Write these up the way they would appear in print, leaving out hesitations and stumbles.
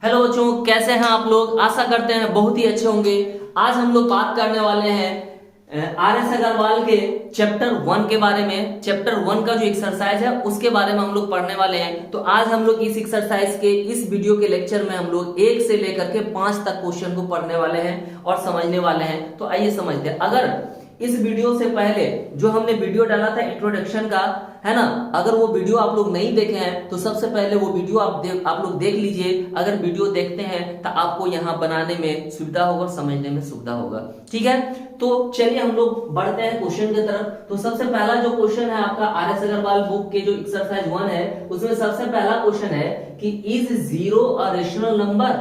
Hello बच्चों, कैसे हैं आप लोग। आशा करते हैं बहुत ही अच्छे होंगे। आज हम लोग बात करने वाले हैं आर एस अग्रवाल के चैप्टर 1 के बारे में। चैप्टर 1 का जो एक्सरसाइज है उसके बारे में हम लोग पढ़ने वाले हैं। तो आज हम लोग इस एक्सरसाइज के इस वीडियो के लेक्चर में हम लोग 1 से लेकर के 5 तक क्वेश्चन को पढ़ने वाले हैं और समझने वाले हैं। तो आइए समझते हैं। अगर इस वीडियो से पहले जो हमने वीडियो डाला था इंट्रोडक्शन का, है ना, अगर वो वीडियो आप लोग नहीं देखे हैं तो सबसे पहले वो वीडियो आप लोग देख लीजिए। अगर वीडियो देखते हैं तो आपको यहाँ बनाने में सुविधा होगा और समझने में सुविधा होगा। ठीक है, तो चलिए हम लोग बढ़ते हैं क्वेश्चन की तरफ। तो सबसे पहला जो क्वेश्चन है आपका आर एस अग्रवाल बुक के जो एक्सरसाइज 1 है उसमें सबसे पहला क्वेश्चन है कि is zero a rational number.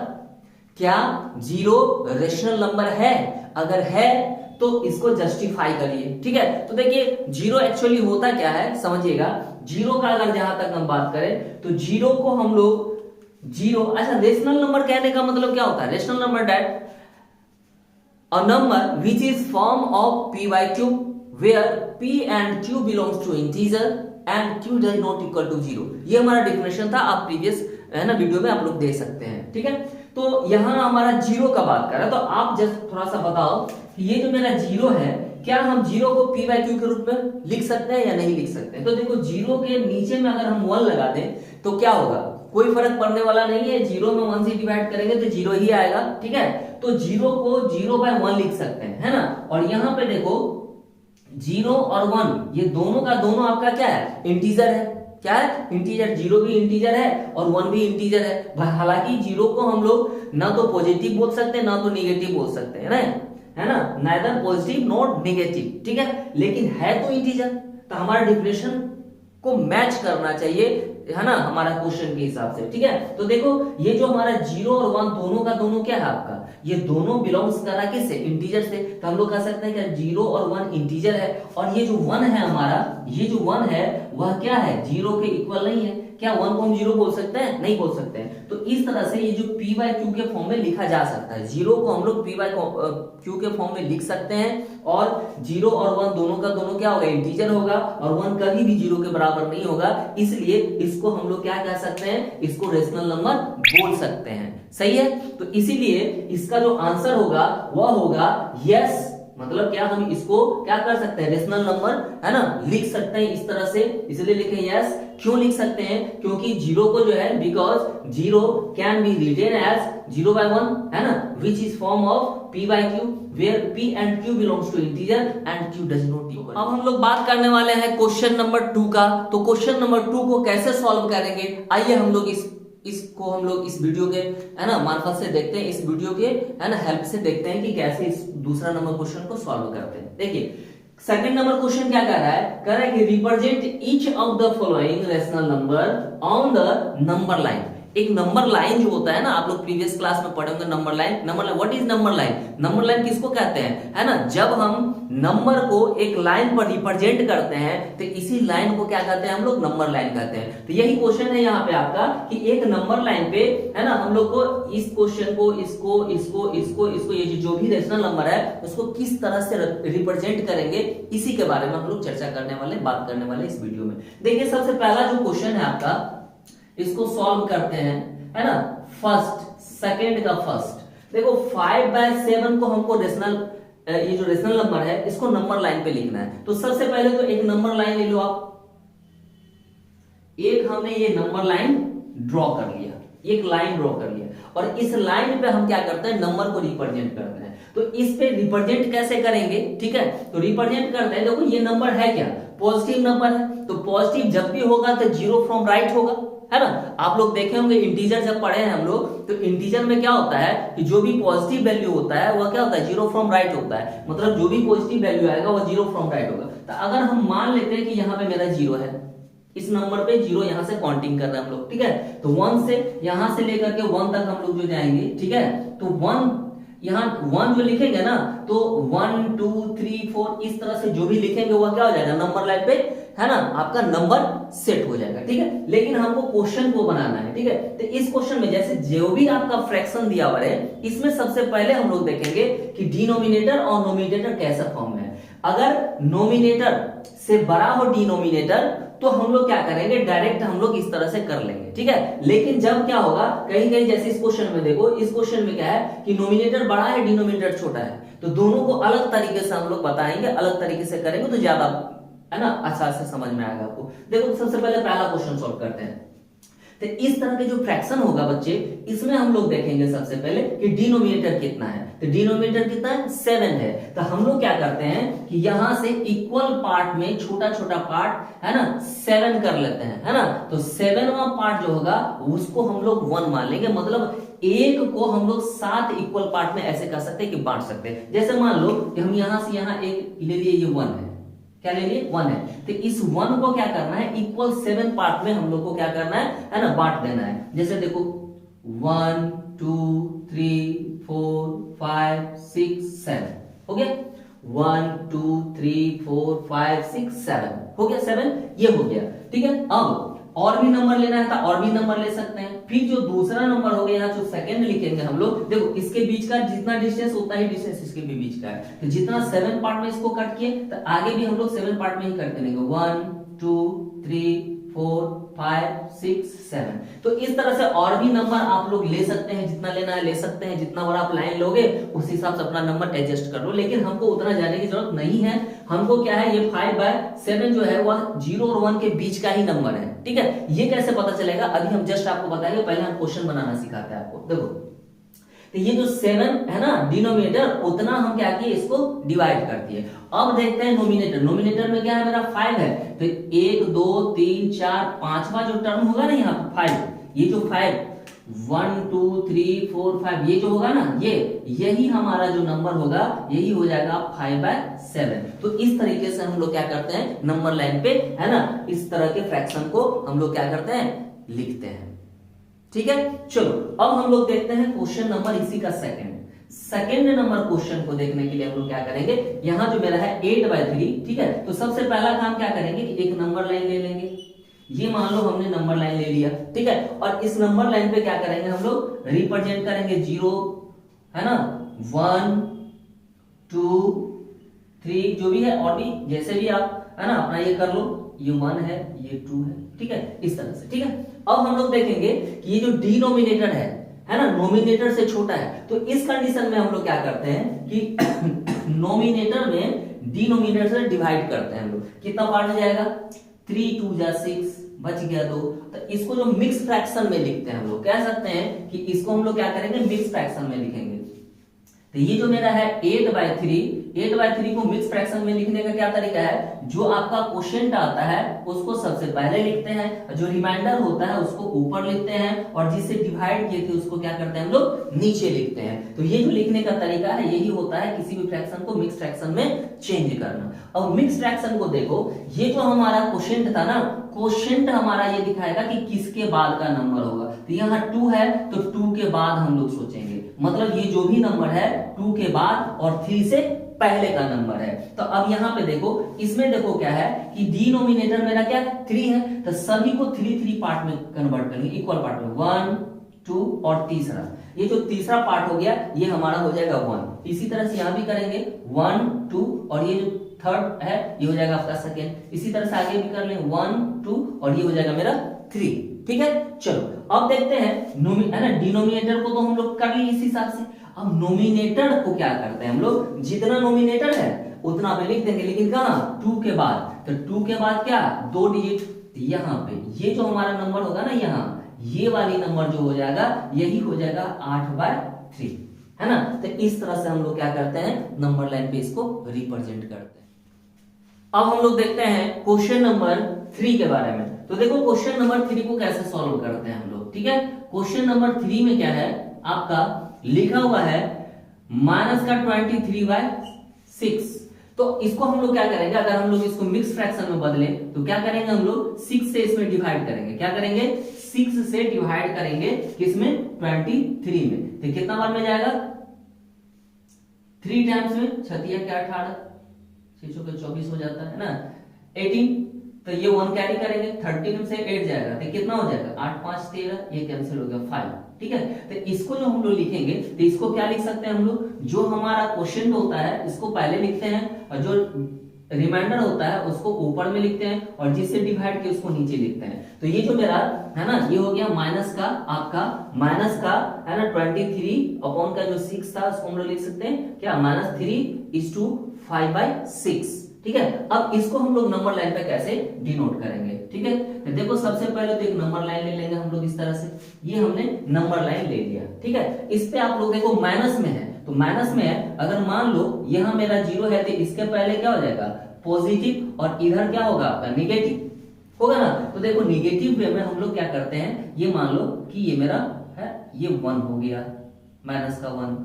क्या जीरो रेशनल नंबर है? अगर है तो इसको जस्टिफाई करिए। ठीक है, तो देखिए जीरो एक्चुअली होता क्या है समझिएगा। जीरो का अगर जहां तक हम बात करें तो जीरो को हम लोग जीरो, अच्छा, रेशनल नंबर कहने का मतलब क्या होता है? Rational number that a number which is form of p by q where p and q belongs to integer and q does not equal to 0। ये हमारा डेफिनेशन था, आप प्रीवियस है ना वीडियो में आप लोग देख सकते हैं। ठीक है, तो यहां हमारा जीरो का बात कर रहा है। तो आप जस्ट थोड़ा सा बताओ कि ये जो मेरा जीरो है, क्या हम जीरो को p by q के रूप में लिख सकते हैं या नहीं लिख सकते हैं? तो देखो जीरो के नीचे में अगर हम 1 लगा दें तो क्या होगा, कोई फर्क पड़ने वाला नहीं है। जीरो में 1 से डिवाइड करेंगे तो जीरो ही आएगा। ठीक है, तो जीरो को 0/1 लिख सकते हैं, है ना। और यहां पे देखो जीरो और 1 ये दोनों का दोनों आपका क्या है? इंटीजर है। क्या है? इंटीजर। जीरो भी इंटीजर है और 1 भी इंटीजर है। हालांकि जीरो को हम लोग ना तो पॉजिटिव बोल सकते हैं ना तो निगेटिव बोल सकते हैं, है ना, नाइदर पॉजिटिव नॉट निगेटिव। ठीक है, लेकिन है तो इंटीजर, तो हमारा डिफिनेशन को मैच करना चाहिए, है ना, हमारा क्वेश्चन के हिसाब से। ठीक है, तो देखो ये जो हमारा जीरो और 1 दोनों का दोनों क्या है आपका, ये दोनों बिलोंग्स कर रहा है किससे? इंटीजर से। तो हम लोग कह सकते हैं कि जीरो और 1 इंटीजर है और ये जो 1 है हमारा, ये जो 1 है वह क्या है? जीरो के इक्वल नहीं है। क्या 1 को हम जीरो बोल सकते हैं? नहीं बोल सकते हैं। तो इस तरह से ये जो p by q के फॉर्म में लिखा जा सकता है। जीरो को हम लोग p by q के फॉर्म में लिख सकते हैं और जीरो और 1 दोनों का दोनों क्या होगा? इंटीजर होगा और 1 कभी भी जीरो के बराबर नहीं होगा। इसलिए इसको हम लोग क्या कह सकते हैं? इसको रेशनल नंबर बोल सकते हैं। सही है, तो इसीलिए इसका जो आंसर होगा वह होगा यस। मतलब क्या, हम इसको क्या कर सकते हैं? रेशनल नंबर, है ना, लिख सकते हैं इस तरह से। इसलिए लिखें यस। क्यों लिख सकते हैं? क्योंकि जीरो को जो है, because zero can be written as 0/1, है ना, which is form of p by q where p and q belongs to integer and q does not equal। अब हम लोग बात करने वाले हैं क्वेश्चन नंबर 2 का। तो क्वेश्चन नंबर 2 को कैसे सॉल्व करेंगे, आइए हम लोग इसको हम लोग इस वीडियो के, है ना, मार्फत से देखते हैं। इस वीडियो के, है ना, हेल्प से देखते हैं कि कैसे इस दूसरा नंबर क्वेश्चन को सॉल्व करते हैं। देखिए सेकंड नंबर क्वेश्चन क्या कर रहा है? कह रहा है कि represent each of the following rational number on the number line. एक नंबर लाइन जो होता है ना, आप लोग प्रीवियस क्लास में पढ़े होंगे number line. Number line, what is number line? Number line किसको कहते हैं, है ना, जब हम नंबर को एक लाइन पर रिप्रेजेंट करते हैं तो इसी लाइन को क्या कहते हैं? हम लोग नंबर लाइन कहते हैं। तो यही क्वेश्चन है यहाँ पे आपका कि एक नंबर लाइन पे, है ना, हम लोग को इस क्वेश्चन को इसको इसको इसको इसको ये जो भी रेशनल नंबर है उसको किस तरह से रिप्रेजेंट करेंगे, इसी के बारे में हम लोग चर्चा करने वाले, बात करने वाले इस वीडियो में। देखिए सबसे पहला जो क्वेश्चन है आपका, इसको सॉल्व करते हैं, है ना। फर्स्ट सेकंड का फर्स्ट देखो 5/7 को हमको रेशनल, ये जो रेशनल नंबर है इसको नंबर लाइन पे लिखना है। तो सबसे पहले तो एक नंबर लाइन ले लो आप। एक हमने ये नंबर लाइन ड्रॉ कर लिया, एक लाइन ड्रॉ कर लिया और इस लाइन पे हम क्या करते हैं? नंबर को रिप्रेजेंट करते हैं। तो इस पे रिप्रेजेंट कैसे करेंगे? ठीक है, तो रिप्रेजेंट करते हैं। देखो ये नंबर है क्या? पॉजिटिव नंबर है। तो पॉजिटिव जब भी होगा तो जीरो फ्रॉम राइट होगा, है ना। आप लोग देखे होंगे इंटीजर जब पढ़े हैं हम लोग, तो इंटीजर में क्या होता है कि जो भी पॉजिटिव वैल्यू होता है वह क्या होता है? जीरो फ्रॉम राइट होता है। मतलब जो भी पॉजिटिव वैल्यू आएगा वह जीरो फ्रॉम राइट होगा। तो अगर हम मान लेते हैं कि यहाँ पे मेरा जीरो है, इस नंबर पे जीरो यहां से काउंटिंग कर रहे हैं हम लोग। ठीक है, तो 1 से यहां से लेकर के 1 तक हम लोग जो जाएंगे, ठीक है, तो 1 यहाँ 1 जो लिखेंगे ना, तो 1 2 3 4 इस तरह से जो भी लिखेंगे वह क्या हो जाएगा? नंबर लाइन पे, है ना, आपका नंबर सेट हो जाएगा। ठीक है, लेकिन हमको क्वेश्चन को बनाना है। ठीक है, तो इस क्वेश्चन में जैसे जो भी आपका फ्रैक्शन दिया हुआ है, इसमें सबसे पहले हम लोग देखेंगे कि डिनोमिनेटर और नोमिनेटर कैसा फॉर्म है। अगर नोमिनेटर से बड़ा हो डिनोमिनेटर तो हम लोग क्या करेंगे, डायरेक्ट हम लोग इस तरह से कर लेंगे, ठीक है। लेकिन जब क्या होगा, कहीं कहीं जैसे इस क्वेश्चन में देखो, इस क्वेश्चन में क्या है कि नोमिनेटर बड़ा है, डिनोमिनेटर छोटा है, तो दोनों को अलग तरीके से हम लोग बताएंगे, अलग तरीके से करेंगे तो ज्यादा है ना अच्छा से समझ में आएगा आपको। देखो सबसे पहले पहला क्वेश्चन सॉल्व करते हैं। तो इस तरह के जो फ्रैक्शन होगा बच्चे, इसमें हम लोग देखेंगे सबसे पहले कि डिनोमिनेटर कितना है। तो डिनोमिनेटर कितना है, 7 है। तो हम लोग क्या करते हैं कि यहां से इक्वल पार्ट में छोटा छोटा पार्ट है ना 7 कर लेते हैं, है ना। तो 7वां पार्ट जो होगा उसको हम लोग 1 मान लेंगे, मतलब एक को हम लोग 7 इक्वल पार्ट में ऐसे कर सकते हैं कि बांट सकते हैं। जैसे मान लो कि हम यहां से यहां एक ले लिए, ये 1 है, क्या ले लिए 1 है। तो इस 1 को क्या करना है, इक्वल 7 पार्ट में हम लोग को क्या करना है ना बांट देना है। जैसे देखो 1 2 3 4 5 6 7 हो गया, 1 2 3 4 5 6 7 हो गया, 7 ये हो गया, ठीक है। अब और भी नंबर लेना है तो और भी नंबर ले सकते हैं। फिर जो दूसरा नंबर हो गया, यहाँ जो सेकंड लिखेंगे हम लोग, देखो इसके बीच का जितना डिस्टेंस उतना ही डिस्टेंस इसके भी बीच का है। तो जितना 7 पार्ट में इसको कट किए, तो आगे भी हम लोग 7 पार्ट में ही कट करेंगे, 1 2 3 4 5 6 7। तो इस तरह से और भी नंबर आप लोग ले सकते हैं, जितना लेना है ले सकते हैं। जितना बड़ा आप लाइन लोगे उस हिसाब से अपना नंबर एडजस्ट कर लो, लेकिन हमको उतना जाने की जरूरत नहीं है। हमको क्या है, ये 5/7 जो है वह 0 और 1 के बीच का ही नंबर है, ठीक है। ये कैसे पता चलेगा, अभी हम जस्ट आपको बताएंगे, पहले हम क्वेश्चन बनाना सिखाते हैं आपको। देखो तो ये जो 7 है ना डिनोमिनेटर, उतना हम क्या किए, इसको डिवाइड कर दिए। अब देखते हैं नोमिनेटर। नोमिनेटर में क्या है, मेरा 5 है। तो 1 2 3 4 5वां जो टर्म होगा ना यहाँ 5, ये जो 5 1 2 3 4 5 ये जो होगा ना, ये यही हमारा जो नंबर होगा यही हो जाएगा 5/7। तो इस तरीके से हम लोग क्या करते हैं, नंबर लाइन पे है ना इस तरह के फ्रैक्शन को हम लोग क्या करते हैं, लिखते हैं, ठीक है। चलो अब हम लोग देखते हैं क्वेश्चन नंबर इसी का सेकंड नंबर क्वेश्चन को देखने के लिए हम लोग क्या करेंगे, यहां जो मेरा है 8/3, ठीक है। तो सबसे पहला काम क्या करेंगे कि एक नंबर लाइन ले लेंगे। ये मान लो हमने नंबर लाइन ले लिया, ठीक है। और इस नंबर लाइन पे क्या करेंगे, हम लोग रिप्रेजेंट करेंगे 0 है ना 1 2 3 जो भी है, और भी जैसे भी आप है ना अपना ये कर लो, ये 1 है ये 2 है, ठीक है, इस तरह से, ठीक है। अब हम लोग देखेंगे कि ये जो डिनोमिनेटर है ना नोमिनेटर से छोटा है, तो इस कंडीशन में हम लोग क्या करते हैं कि नोमिनेटर में डिनोमिनेटर से डिवाइड करते हैं हम लोग। कितना पार्ट हो जाएगा, 3 2 जा 6 बच गया 2। तो इसको जो मिक्स फ्रैक्शन में लिखते हैं हम लोग, कह सकते हैं कि इसको हम लोग क्या करेंगे, मिक्स फ्रैक्शन में लिखेंगे। तो ये जो मेरा है 8/3 को मिक्स फ्रैक्शन में लिखने का क्या तरीका है, जो आपका क्वोशिएंट आता है उसको सबसे पहले लिखते हैं, जो रिमाइंडर होता है उसको ऊपर लिखते हैं, और जिससे डिवाइड किए थे उसको क्या करते हैं हम लोग नीचे लिखते हैं। तो ये जो लिखने का तरीका है यही होता है किसी भी फ्रैक्शन को मिक्स फ्रैक्शन में चेंज करना। और मिक्स फ्रैक्शन को देखो, ये जो हमारा क्वोशिएंट था ना, क्वोशिएंट हमारा ये दिखाएगा कि किसके बाद का नंबर होगा। तो यहाँ 2 है तो 2 के बाद हम लोग सोचेंगे, मतलब ये जो भी नंबर है 2 के बाद और 3 से पहले का नंबर है। तो अब यहाँ पे देखो, इसमें देखो क्या है कि डिनोमिनेटर मेरा क्या 3 है, तो सभी को 3 पार्ट में कन्वर्ट करेंगे, इक्वल पार्ट में 1 2 और तीसरा, ये जो तीसरा पार्ट हो गया ये हमारा हो जाएगा 1। इसी तरह से यहाँ भी करेंगे 1 2, और ये जो थर्ड है ये हो जाएगा आपका सेकेंड। इसी तरह से आगे भी कर लें 1 2, और ये हो जाएगा मेरा 3, ठीक है। चलो अब देखते हैं है ना डिनोमिनेटर को तो हम लोग कर लिए इस हिसाब से। अब नोमिनेटर को क्या करते हैं हम लोग, जितना नोमिनेटर है उतना पे लिख देंगे, लेकिन कहां 2 के बाद। तो 2 के बाद क्या 2 डिजिट, यहाँ पे ये जो हमारा नंबर होगा ना, यहाँ ये वाली नंबर जो हो जाएगा यही हो जाएगा 8/3, है ना। तो इस तरह से हम लोग क्या करते हैं, नंबर लाइन पे इसको रिप्रेजेंट करते हैं। अब हम लोग देखते हैं क्वेश्चन नंबर 3 के बारे में। तो देखो क्वेश्चन नंबर 3 को कैसे सॉल्व करते हैं हम लोग, ठीक है। क्वेश्चन नंबर 3 में क्या है आपका लिखा हुआ है -23/6। तो इसको हम लोग क्या करेंगे, अगर हम लोग इसको मिक्स फ्रैक्शन में बदले तो क्या करेंगे हम लोग 6 से इसमें डिवाइड करेंगे। क्या करेंगे 6 से डिवाइड करेंगे किसमें 23 में। तो कितना बार में जाएगा 3 टाइम्स में, 6 के 18 6 के 24 हो जाता है ना 18। तो ये 1 कैरी करेंगे, 13 से 8 जाएगा तो कितना हो जाएगा 8 5 13, ये कैंसिल हो गया 5, ठीक है। तो इसको जो हम लोग लिखेंगे तो इसको क्या लिख सकते हैं हम लोग, जो हमारा क्वेश्चन होता है इसको पहले लिखते हैं, और जो रिमाइंडर होता है उसको ऊपर में लिखते हैं और जिससे डिवाइड किया उसको नीचे लिखते हैं। तो ये जो मेरा है ना ये हो गया माइनस का आपका माइनस का है ना 23 अपॉन का जो 6 था उसको हम लोग लिख सकते हैं क्या -3:5/6। ठीक है, अब इसको हम लोग नंबर लाइन पे कैसे डिनोट करेंगे। ठीक है, तो देखो सबसे पहले तो एक नंबर लाइन ले लेंगे हम लोग इस तरह से, ये हमने नंबर लाइन ले लिया। ठीक है, इस पे आप लोग देखो माइनस में है तो माइनस में है, अगर मान लो यहां मेरा 0 है तो इसके पहले क्या हो जाएगा पॉजिटिव और इधर क्या होगा आपका निगेटिव होगा ना। तो देखो निगेटिव वे में हम लोग क्या करते हैं, ये मान लो कि ये मेरा है ये 1 हो गया माइनस का 1।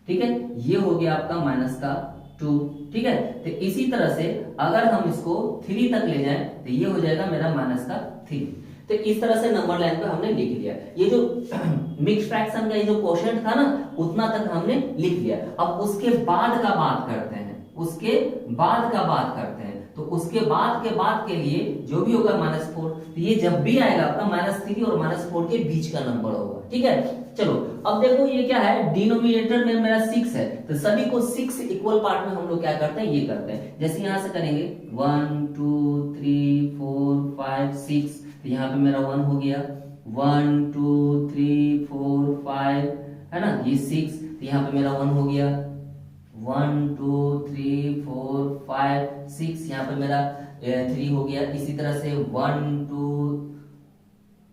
ठीक है, ये हो गया आपका माइनस का 2। ठीक है, तो इसी तरह से अगर हम इसको 3 तक ले जाएं तो ये हो जाएगा मेरा माइनस का 3। तो इस तरह से नंबर लाइन पे हमने लिख लिया। ये जो मिक्स फ्रैक्शन का ये जो क्वोशिएंट था ना उतना तक हमने लिख लिया। अब उसके बाद का बात करते हैं, उसके बाद का बात करते हैं। तो उसके बाद के बाद के लिए जो भी होगा -4, तो ये जब भी आएगा आपका -3 और -4 के बीच का नंबर होगा। ठीक है, चलो अब देखो ये क्या है डिनोमिनेटर में मेरा 6 है तो सभी को 6 इक्वल पार्ट में हम लोग क्या करते हैं ये करते हैं। जैसे यहां से करेंगे 1 2 3 4 5 6, तो यहाँ पे मेरा 1 हो गया 1 2 3 4 5 है ना ये 6, तो यहाँ पे मेरा 1 हो गया 1 2 3 4 5 6, यहाँ पे मेरा 3 हो गया। इसी तरह से 1 2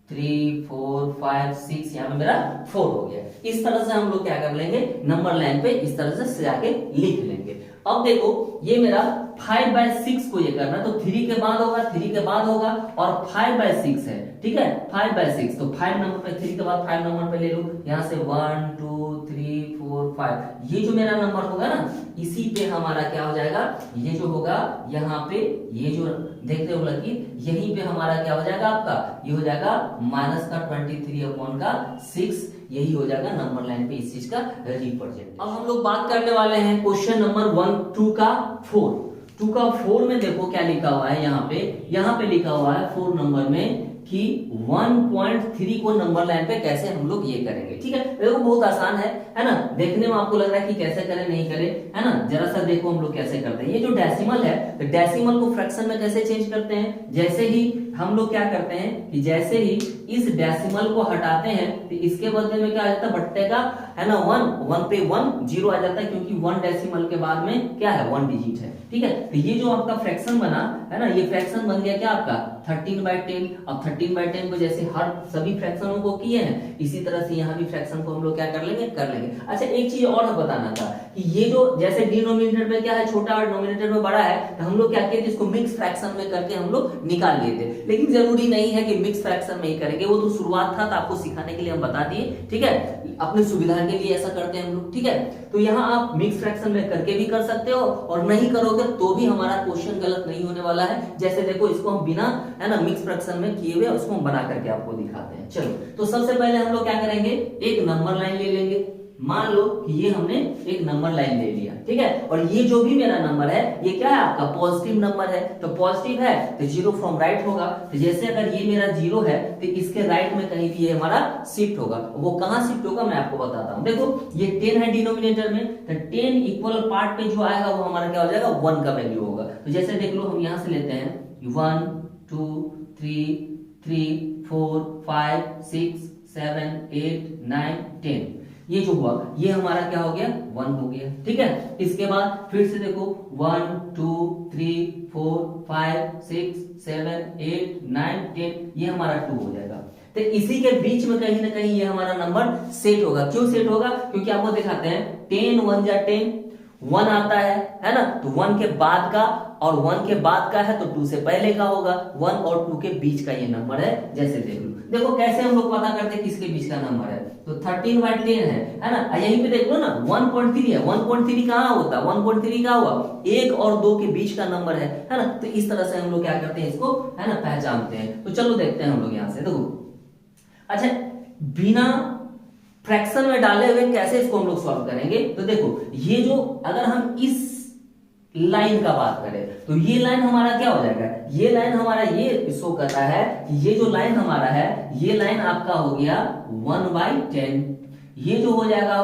3 4 5 6, यहाँ पे मेरा 4 हो गया। इस तरह से हम लोग क्या कर लेंगे नंबर लाइन पे इस तरह से सजा के लिख लेंगे। अब देखो ये मेरा 5/6 को ये करना, तो 3 के बाद होगा 3 के बाद होगा और 5/6 है। ठीक है 5/6, तो 5 नंबर पे 3 के बाद 5 नंबर पे ले लो, यहाँ से 1 2 3 4 5, ये जो मेरा नंबर होगा ना इसी पे हमारा क्या हो जाएगा, ये जो होगा यहाँ पे ये जो देख रहे हो लकीर यहीं पे हमारा क्या हो जाएगा आपका ये हो जाएगा माइनस का 23 अपॉन का 6, यही हो जाएगा नंबर लाइन पे इस चीज का रिप्रेजेंट। अब हम लोग बात करने वाले हैं क्वेश्चन नंबर 2 का 4 में देखो क्या लिखा हुआ है यहाँ पे लिखा हुआ है 4 नंबर में कि 1.3 को नंबर लाइन पे कैसे हम लोग ये करेंगे। ठीक है, देखो बहुत आसान है ना, देखने में आपको लग रहा है कि कैसे करें नहीं करें है ना, जरा सा देखो हम लोग कैसे करते हैं। ये जो डेसिमल है तो डेसिमल को फ्रैक्शन में कैसे चेंज करते हैं, जैसे ही हम लोग क्या करते हैं कि जैसे ही इस डेसिमल को हटाते हैं तो इसके बदले में क्या आ जाता है बट्टे का है ना 1 पे 1 0 आ जाता है, क्योंकि 1 डेसिमल के बाद में क्या है 1 डिजिट है। ठीक है, तो ये जो आपका फ्रैक्शन बना है ना ये फ्रैक्शन बन गया क्या आपका 13/10। अब 13/10 को जैसे हर सभी फ्रैक्शनों को किए हैं इसी तरह से यहाँ भी फ्रैक्शन को हम लोग क्या कर लेंगे। अच्छा एक चीज और बताना था कि ये जो जैसे डिनोमिनेटर में क्या है छोटा और डिनोमिनेटर में बड़ा है, तो हम लोग क्या किए थे इसको मिक्स फ्रैक्शन में करके हम लोग निकाल लिए थे, लेकिन जरूरी नहीं है कि मिक्स फ्रैक्शन में ही करेंगे, वो तो शुरुआत था तो आपको सिखाने के लिए हम बता दिए। ठीक है, अपनी सुविधा के लिए ऐसा करते हैं हम लोग। ठीक है, तो यहाँ आप मिक्स फ्रैक्शन में करके भी कर सकते हो और नहीं करोगे तो भी हमारा क्वेश्चन गलत नहीं होने वाला है। जैसे देखो इसको हम बिना है ना मिक्स फ्रैक्शन में किए हुए उसको हम बना करके आपको दिखाते हैं। चलो तो सबसे पहले हम लोग क्या करेंगे एक नंबर लाइन ले लेंगे। मान लो कि ये हमने एक नंबर लाइन ले लिया। ठीक है, और ये जो भी मेरा नंबर है ये क्या है आपका पॉजिटिव नंबर है, तो पॉजिटिव है तो 0 फ्रॉम राइट होगा। तो जैसे अगर ये मेरा 0 है तो इसके राइट में कहीं भी ये हमारा शिफ्ट होगा। वो कहां शिफ्ट होगा मैं आपको बताता हूं। देखो ये 10 है डिनोमिनेटर में, तो 10 इक्वल पार्ट पे जो आएगा वो हमारा क्या हो जाएगा 1 का वैल्यू होगा। तो जैसे देख लो हम यहां से लेते हैं 1 2 3 4 5 6 7 8 9 10, ये जो हुआ ये हमारा क्या हो गया 1 हो गया। ठीक है, इसके बाद फिर से देखो 1 2 3 4 5 6 7 8 9 10, ये हमारा 2 हो जाएगा। तो इसी के बीच में कहीं ना कहीं ये हमारा नंबर सेट होगा। क्यों सेट होगा, क्योंकि आपको दिखाते हैं 10 1 जा 10, 1 आता है ना, तो 1 के बाद का और 1 के बाद का है तो 2 से पहले का होगा। 1 और 2 के बीच का ये नंबर है। जैसे देख लो, देखो कैसे हम लोग पता करते हैं किसके बीच का नंबर है, तो 13/10 है ना। यहीं पे देख लो ना 1.3 है, 1.3 कहाँ होता है 1.3 का हुआ 1 और 2 के बीच का नंबर है ना। तो इस तरह से हम लोग क्या करते हैं इसको है ना पहचानते हैं। तो चलो देखते हैं हम लोग यहाँ से देखो। अच्छा बिना फ्रैक्शन में डाले हुए कैसे इसको हम लोग सॉल्व करेंगे, तो देखो ये जो अगर हम इस लाइन का बात करें तो ये लाइन हमारा क्या हो जाएगा, ये लाइन हमारा ये शो करता है कि ये जो लाइन हमारा है ये लाइन आपका हो गया 1/10। ये जो हो जाएगा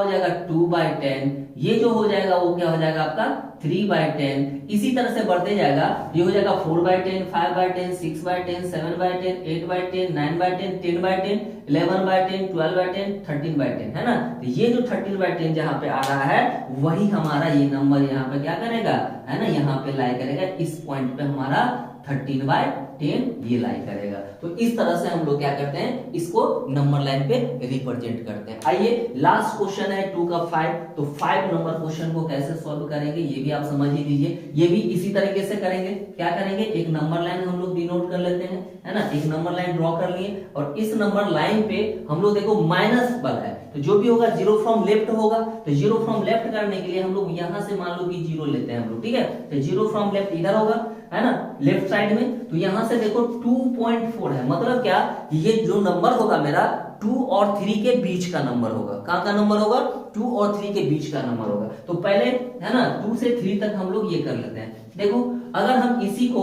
2/10, ये जो हो जाएगा वो क्या हो जाएगा आपका 3/10। इसी तरह से बढ़ते जाएगा, ये हो जाएगा 4/10, 5/10, 6/10, 7/10, 8/10, 9/10, 10/10, 11/10, 12/10, 13/10, है ना। तो ये जो 13/10 जहां पे आ रहा है वही हमारा ये नंबर यहाँ पे क्या करेगा, है ना, यहाँ पे लाई करेगा, इस पॉइंट पे हमारा 13/10 ये लाई करेगा। तो इस तरह से हम लोग क्या करते हैं, इसको नंबर लाइन पे रिप्रेजेंट करते हैं। आइए लास्ट क्वेश्चन है 2 का 5। तो 5 नंबर क्वेश्चन को कैसे सॉल्व करेंगे ये भी आप समझ ही लीजिए। ये भी इसी तरीके से करेंगे। क्या करेंगे, एक नंबर लाइन हम लोग डिनोट कर लेते हैं, है ना, एक नंबर लाइन ड्रॉ कर लिए और इस नंबर लाइन पे हम लोग देखो माइनस बल है, तो जो भी होगा जीरो फ्रॉम लेफ्ट होगा। तो जीरो फ्रॉम लेफ्ट करने के लिए हम लोग यहां से मान लो कि जीरो लेते हैं हम लोग, ठीक है। तो जीरो फ्रॉम लेफ्ट इधर होगा, है ना, लेफ्ट साइड में। तो यहां से देखो 2.4 है, मतलब क्या, ये जो नंबर होगा मेरा 2 और 3 के बीच का नंबर होगा। कहां का नंबर होगा, 2 और 3 के बीच का नंबर होगा। तो पहले, है ना, 2 से 3 तक हम लोग ये कर लेते हैं। देखो अगर हम इसको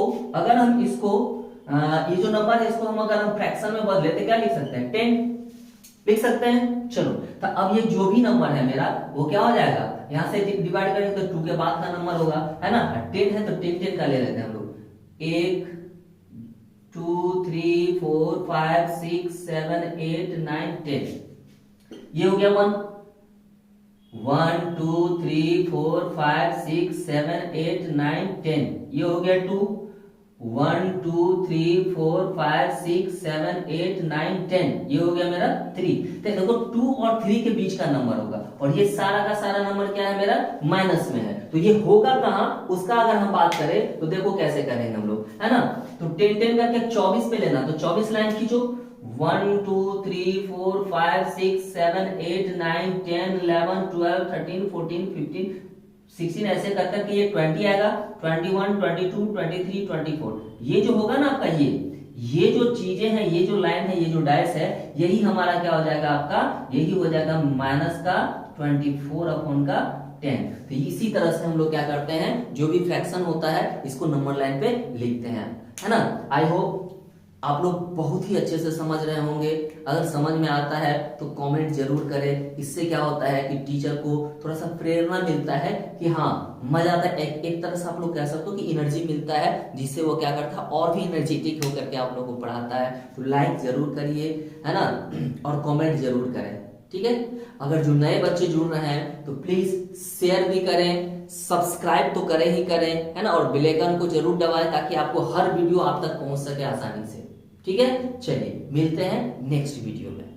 ये जो नंबर है इसको हम अगर हम फ्रैक्शन में बदले तो क्या लिख सकते हैं, 10 लिख सकते हैं। चलो, तो अब ये जो भी नंबर है मेरा वो क्या हो जाएगा, यहां से डिवाइड करेंगे तो 2 के बाद का नंबर होगा, है ना। 10 है तो 10 का ले लेते हैं हम लोग। 1 2 3 4 5 6 7 8 9 10, ये हो गया 1 2 3 4 5 6 7 8 9 10, ये हो गया 2 1 2 3 4 5 6 7 8 9 10, ये हो गया मेरा 3। तो देखो 2 और 3 के बीच का नंबर होगा और ये सारा का सारा नंबर क्या है मेरा, माइनस में है। तो ये होगा कहां, उसका अगर हम बात करें तो देखो कैसे करेंगे हम लोग, है ना। तो 10 करके 24 पे लेना, तो 24 लाइन खींचो। 1 2 3 4 5 6 7 8 9 10 11 12 13 14 15 16 ऐसे करकर के ये 20 आएगा, 21 22 23 24। ये जो होगा ना आपका, ये जो चीजें हैं, ये जो लाइन है, ये जो डायस है, यही हमारा क्या हो जाएगा आपका, यही हो जाएगा माइनस का 24/10। तो इसी तरह से हम लोग क्या करते हैं, जो भी फ्रैक्शन होता है इसको नंबर लाइन पे लिखते हैं, है ना। आई होप आप लोग बहुत ही अच्छे से समझ रहे होंगे। अगर समझ में आता है तो कमेंट जरूर करें। इससे क्या होता है कि टीचर को थोड़ा सा प्रेरणा मिलता है कि हाँ मजा आता है। एक तरह से आप लोग कह सकते हो कि एनर्जी मिलता है, जिससे वो क्या करता है और भी एनर्जेटिक होकर के आप लोग को पढ़ाता है। तो लाइक जरूर करिए, है ना, और कमेंट जरूर करें, ठीक है। अगर जो नए बच्चे जुड़ रहे हैं तो प्लीज शेयर भी करें, सब्सक्राइब तो करें ही करें, है ना, और बेल आइकन को जरूर दबाएं ताकि आपको हर वीडियो आप तक पहुंच सके आसानी से, ठीक है। चलिए मिलते हैं नेक्स्ट वीडियो में।